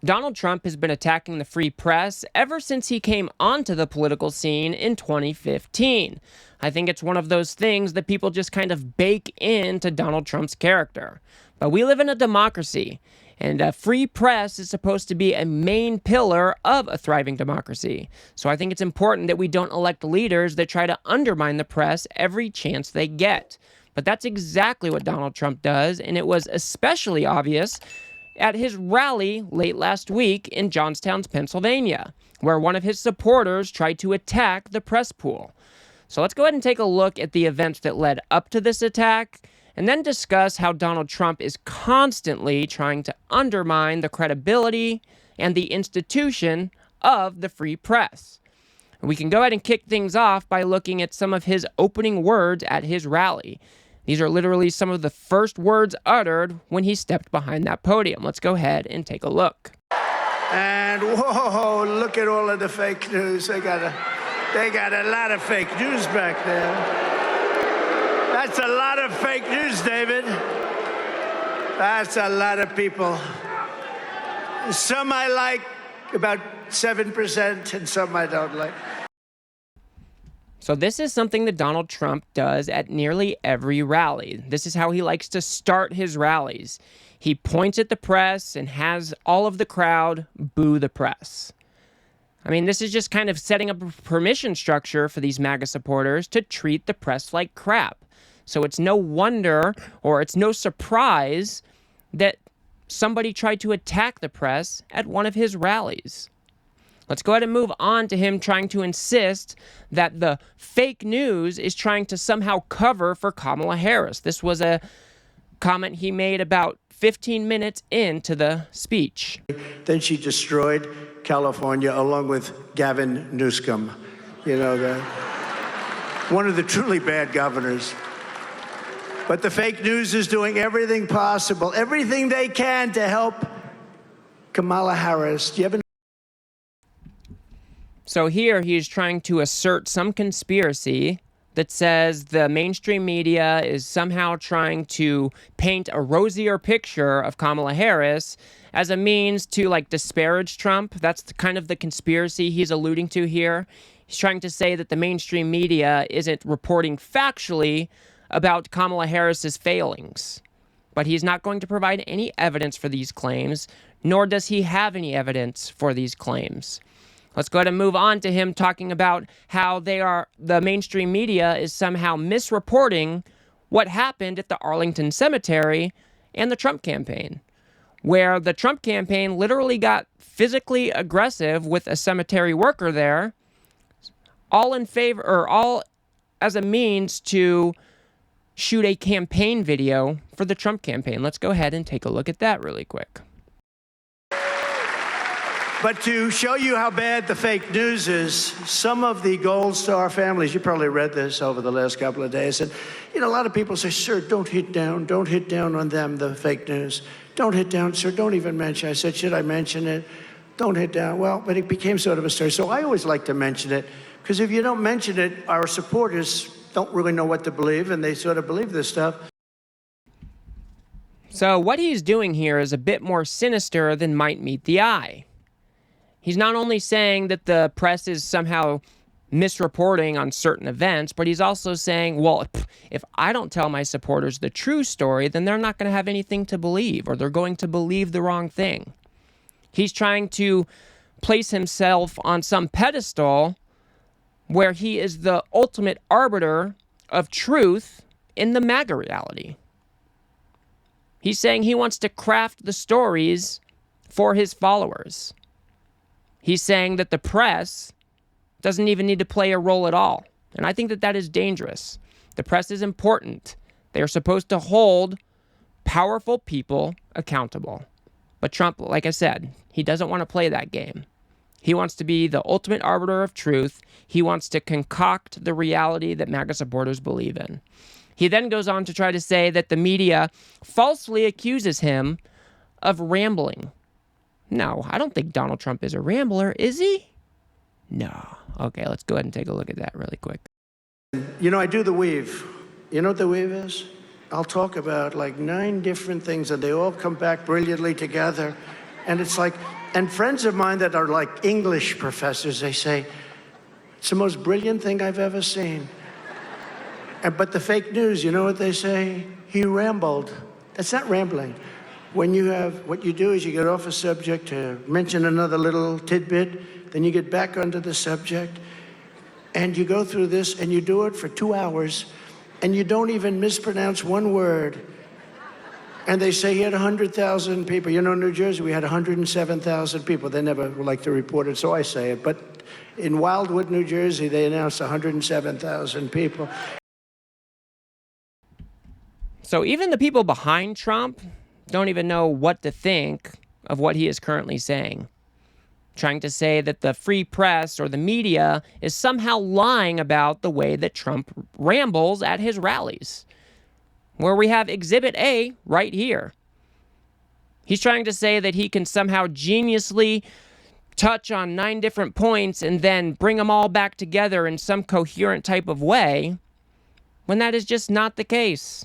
Donald Trump has been attacking the free press ever since he came onto the political scene in 2015. I think it's one of those things that people just kind of bake into Donald Trump's character. But we live in a democracy, and a free press is supposed to be a main pillar of a thriving democracy. So I think it's important that we don't elect leaders that try to undermine the press every chance they get. But that's exactly what Donald Trump does, and it was especially obvious at his rally late last week in Johnstown, Pennsylvania, where one of his supporters tried to attack the press pool. So let's go ahead and take a look at the events that led up to this attack, and then discuss how Donald Trump is constantly trying to undermine the credibility and the institution of the free press. We can go ahead and kick things off by looking at some of his opening words at his rally. These are literally some of the first words uttered when he stepped behind that podium. Let's go ahead and take a look. And whoa, look at all of the fake news. They got a lot of fake news back there. That's a lot of fake news, David. That's a lot of people. Some I like, about 7%, and some I don't like. So this is something that Donald Trump does at nearly every rally. This is how he likes to start his rallies. He points at the press and has all of the crowd boo the press. I mean, this is just kind of setting up a permission structure for these MAGA supporters to treat the press like crap. So it's no wonder, or it's no surprise, that somebody tried to attack the press at one of his rallies. Let's go ahead and move on to him trying to insist that the fake news is trying to somehow cover for Kamala Harris. This was a comment he made about 15 minutes into the speech. Then she destroyed California along with Gavin Newsom, one of the truly bad governors. But the fake news is doing everything possible, everything they can to help Kamala Harris. Do you have So here he's trying to assert some conspiracy that says the mainstream media is somehow trying to paint a rosier picture of Kamala Harris as a means to disparage Trump. That's kind of the conspiracy he's alluding to here. He's trying to say that the mainstream media isn't reporting factually about Kamala Harris's failings. But he's not going to provide any evidence for these claims, nor does he have any evidence for these claims. Let's go ahead and move on to him talking about how the mainstream media is somehow misreporting what happened at the Arlington cemetery and the Trump campaign, where the Trump campaign literally got physically aggressive with a cemetery worker there, all as a means to shoot a campaign video for the Trump campaign. Let's go ahead and take a look at that really quick. But to show you how bad the fake news is, some of the Gold Star families, you probably read this over the last couple of days, and a lot of people say, sir, don't hit down on them, the fake news. Don't hit down, sir, don't even mention. I said, should I mention it? Don't hit down. Well, but it became sort of a story. So I always like to mention it, because if you don't mention it, our supporters don't really know what to believe, and they sort of believe this stuff. So what he's doing here is a bit more sinister than might meet the eye. He's not only saying that the press is somehow misreporting on certain events, but he's also saying, well, if I don't tell my supporters the true story, then they're not going to have anything to believe, or they're going to believe the wrong thing. He's trying to place himself on some pedestal where he is the ultimate arbiter of truth in the MAGA reality. He's saying he wants to craft the stories for his followers. He's saying that the press doesn't even need to play a role at all. And I think that that is dangerous. The press is important. They are supposed to hold powerful people accountable. But Trump, like I said, he doesn't want to play that game. He wants to be the ultimate arbiter of truth. He wants to concoct the reality that MAGA supporters believe in. He then goes on to try to say that the media falsely accuses him of rambling. No, I don't think Donald Trump is a rambler, is he? No. Okay, let's go ahead and take a look at that really quick. I do the weave. You know what the weave is? I'll talk about 9 different things, and they all come back brilliantly together. And it's like, and friends of mine that are like English professors, they say, it's the most brilliant thing I've ever seen. But the fake news, you know what they say? He rambled. That's not rambling. When you have, what you do is you get off a subject to mention another little tidbit, then you get back onto the subject, and you go through this, and you do it for 2 hours, and you don't even mispronounce one word. And they say he had 100,000 people. You know, in New Jersey, we had 107,000 people. They never like to report it, so I say it. But in Wildwood, New Jersey, they announced 107,000 people. So even the people behind Trump don't even know what to think of what he is currently saying. Trying to say that the free press or the media is somehow lying about the way that Trump rambles at his rallies. Where we have Exhibit A right here. He's trying to say that he can somehow geniusly touch on 9 different points and then bring them all back together in some coherent type of way, when that is just not the case.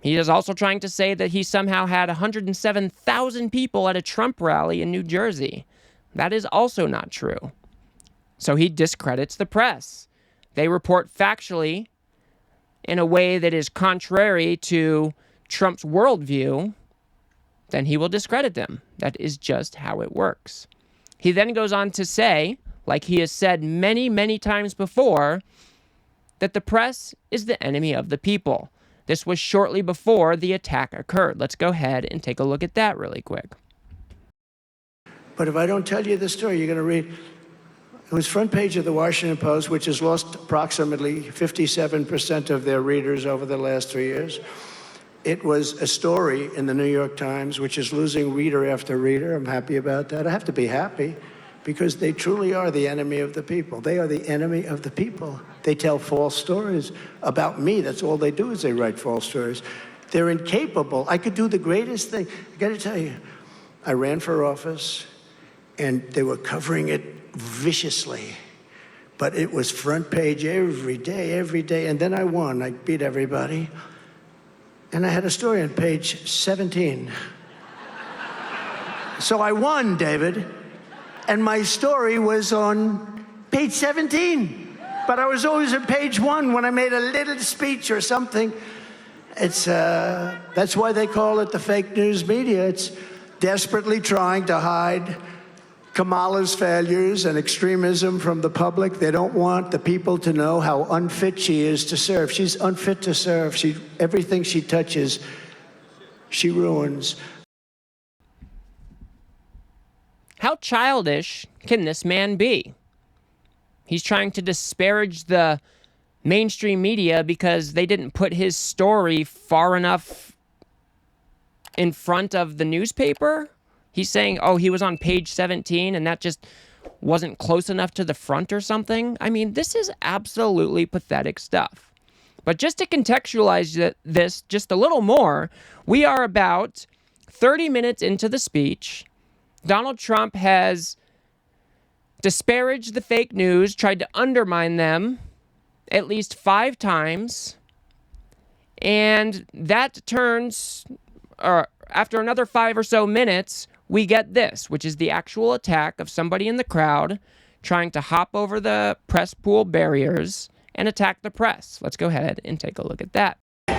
He is also trying to say that he somehow had 107,000 people at a Trump rally in New Jersey. That is also not true. So he discredits the press. They report factually in a way that is contrary to Trump's worldview, then he will discredit them. That is just how it works. He then goes on to say, like he has said many, many times before, that the press is the enemy of the people. This was shortly before the attack occurred. Let's go ahead and take a look at that really quick. But if I don't tell you the story, you're going to read. It was front page of the Washington Post, which has lost approximately 57% of their readers over the last 3 years. It was a story in the New York Times, which is losing reader after reader. I'm happy about that. I have to be happy because they truly are the enemy of the people. They are the enemy of the people. They tell false stories about me. That's all they do is they write false stories. They're incapable. I could do the greatest thing. I got to tell you, I ran for office, and they were covering it viciously. But it was front page every day. And then I won. I beat everybody. And I had a story on page 17. So I won, David. And my story was on page 17. But I was always at page 1 when I made a little speech or something. It's that's why they call it the fake news media. It's desperately trying to hide Kamala's failures and extremism from the public. They don't want the people to know how unfit she is to serve. She's unfit to serve. Everything she touches, she ruins. How childish can this man be? He's trying to disparage the mainstream media because they didn't put his story far enough in front of the newspaper. He's saying, oh, he was on page 17 and that just wasn't close enough to the front or something. I mean, this is absolutely pathetic stuff. But just to contextualize this just a little more, we are about 30 minutes into the speech. Donald Trump has disparaged the fake news, tried to undermine them at least 5 times. And that turns, after another 5 or so minutes, we get this, which is the actual attack of somebody in the crowd trying to hop over the press pool barriers and attack the press. Let's go ahead and take a look at that. Since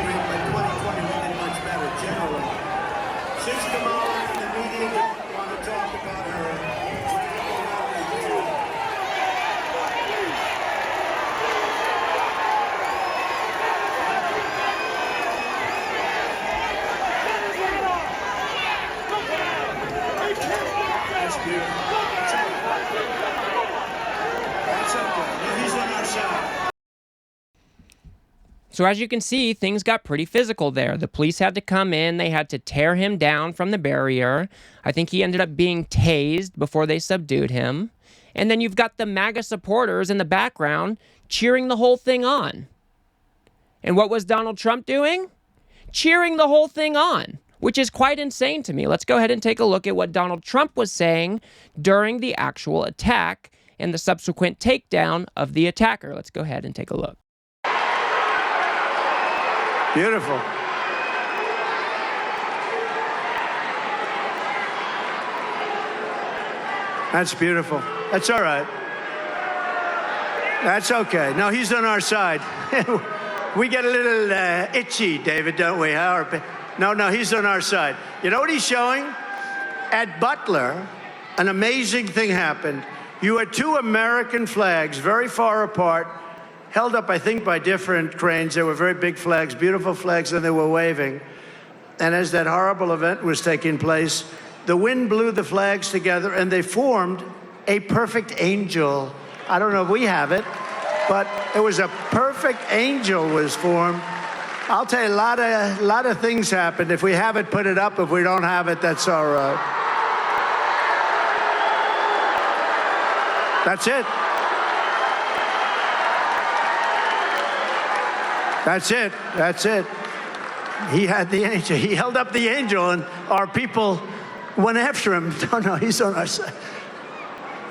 Kamala and the media don't want to talk about her, So as you can see, things got pretty physical there. The police had to come in. They had to tear him down from the barrier. I think he ended up being tased before they subdued him. And then you've got the MAGA supporters in the background cheering the whole thing on. And what was Donald Trump doing? Cheering the whole thing on, which is quite insane to me. Let's go ahead and take a look at what Donald Trump was saying during the actual attack and the subsequent takedown of the attacker. Let's go ahead and take a look. beautiful. That's beautiful. That's all right. That's okay. No, he's on our side. We get a little itchy, David, don't we? No, he's on our side. You know what he's showing? At Butler, an amazing thing happened. You had two American flags very far apart, held up, I think, by different cranes. They were very big flags, beautiful flags, and they were waving. And as that horrible event was taking place, the wind blew the flags together, and they formed a perfect angel. I don't know if we have it, but it was a perfect angel was formed. I'll tell you, a lot of things happened. If we have it, put it up. If we don't have it, that's all right. That's it. That's it. That's it. He had the angel. He held up the angel, and our people went after him. No, he's on our side.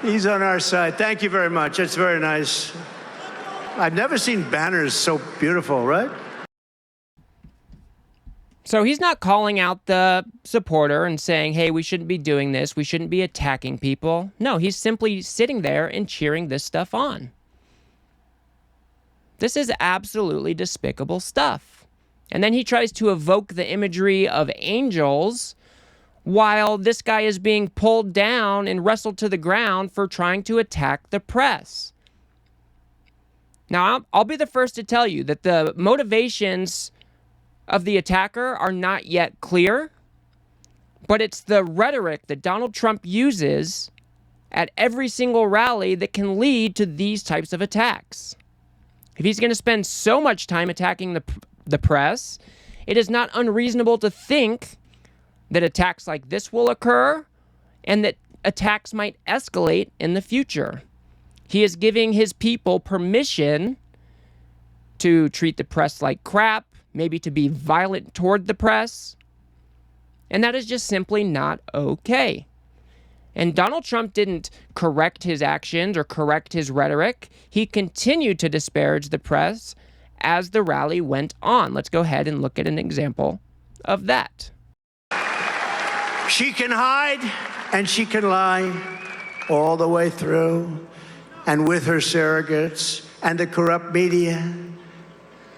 He's on our side. Thank you very much. It's very nice. I've never seen banners so beautiful, right? So he's not calling out the supporter and saying, hey, we shouldn't be doing this. We shouldn't be attacking people. No, he's simply sitting there and cheering this stuff on. This is absolutely despicable stuff. And then he tries to evoke the imagery of angels while this guy is being pulled down and wrestled to the ground for trying to attack the press. Now, I'll be the first to tell you that the motivations of the attacker are not yet clear, but it's the rhetoric that Donald Trump uses at every single rally that can lead to these types of attacks. If he's going to spend so much time attacking the press, it is not unreasonable to think that attacks like this will occur and that attacks might escalate in the future. He is giving his people permission to treat the press like crap, maybe to be violent toward the press. And that is just simply not okay. And Donald Trump didn't correct his actions or correct his rhetoric. He continued to disparage the press as the rally went on. Let's go ahead and look at an example of that. She can hide and she can lie all the way through, and with her surrogates and the corrupt media.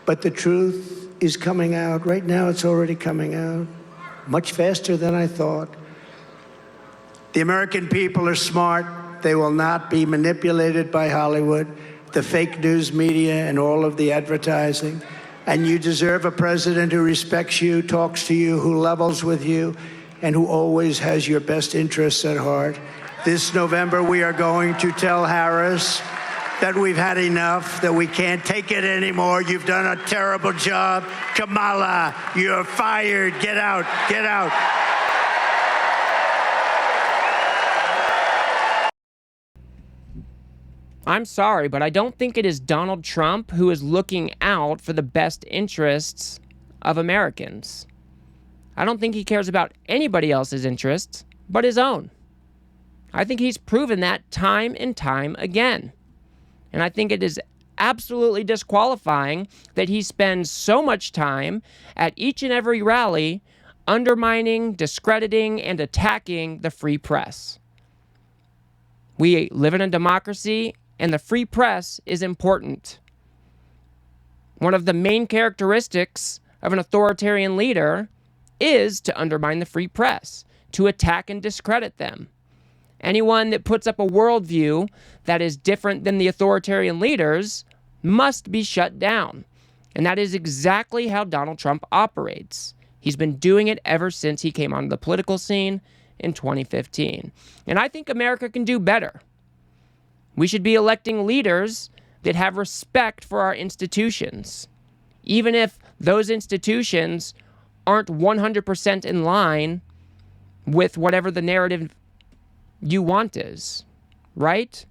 But the truth is coming out. Right now, it's already coming out much faster than I thought. The American people are smart. They will not be manipulated by Hollywood, the fake news media, and all of the advertising. And you deserve a president who respects you, talks to you, who levels with you, and who always has your best interests at heart. This November, we are going to tell Harris that we've had enough, that we can't take it anymore. You've done a terrible job. Kamala, you're fired. Get out. Get out. I'm sorry, but I don't think it is Donald Trump who is looking out for the best interests of Americans. I don't think he cares about anybody else's interests but his own. I think he's proven that time and time again. And I think it is absolutely disqualifying that he spends so much time at each and every rally undermining, discrediting, and attacking the free press. We live in a democracy, and the free press is important. One of the main characteristics of an authoritarian leader is to undermine the free press, to attack and discredit them. Anyone that puts up a worldview that is different than the authoritarian leaders must be shut down. And that is exactly how Donald Trump operates. He's been doing it ever since he came onto the political scene in 2015. And I think America can do better. We should be electing leaders that have respect for our institutions, even if those institutions aren't 100% in line with whatever the narrative you want is, right?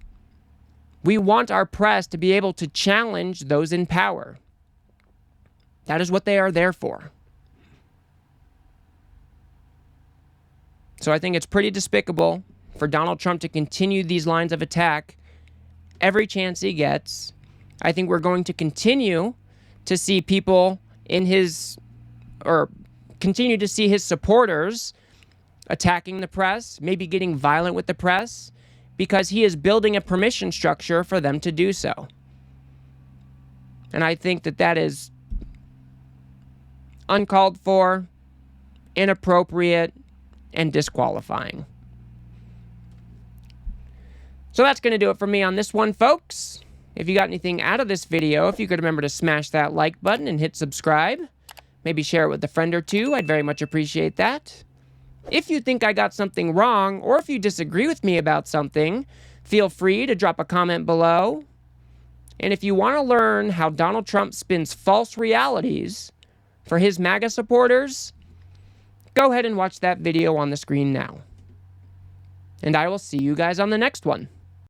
We want our press to be able to challenge those in power. That is what they are there for. So I think it's pretty despicable for Donald Trump to continue these lines of attack every chance he gets. I think we're going to continue to see people in his, or continue to see his supporters attacking the press, maybe getting violent with the press, because he is building a permission structure for them to do so. And I think that that is uncalled for, inappropriate, and disqualifying. So that's going to do it for me on this one, folks. If you got anything out of this video, if you could remember to smash that like button and hit subscribe. Maybe share it with a friend or two. I'd very much appreciate that. If you think I got something wrong, or if you disagree with me about something, feel free to drop a comment below. And if you want to learn how Donald Trump spins false realities for his MAGA supporters, go ahead and watch that video on the screen now. And I will see you guys on the next one.